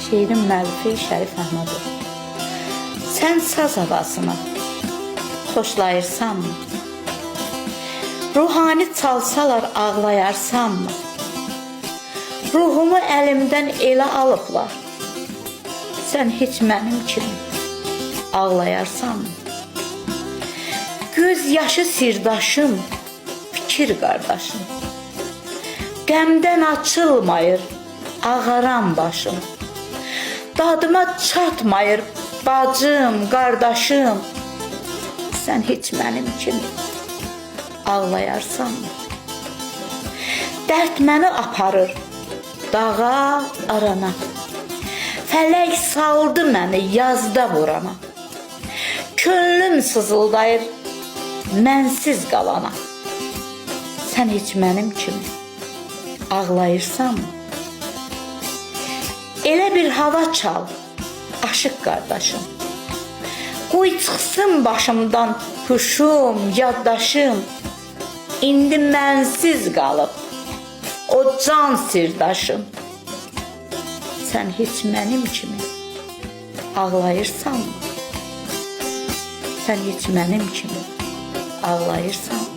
Şeirin müəllifi Şərif Əhmədov. Sən saz havasını xoşlayırsanmı? Ruhani çalsalar ağlayarsanmı? Ruhumu əlimdən elə alıblar. Sən heç mənim kimi ağlayarsanmı? Göz yaşı sirdaşım, fikir qardaşım. Qəmdən açılmayır ağaran başım. Dadıma çatmayır bacım, qardaşım. Sən heç mənim kimi ağlayarsanmı? Dərd məni aparır dağa arana. Fələk saldı məni yazda vurana. Könlüm sızıldayır mənsiz qalana. Sən heç mənim kimi ağlayırsanmı? Elə bir hava çal, aşıq qardaşım. Qoy çıxsın başımdan huşum, yaddaşım. İndi mənsiz qalıb o can sirdaşım. Sən heç mənim kimi ağlayırsanmı? Sən heç mənim kimi ağlayırsanmı?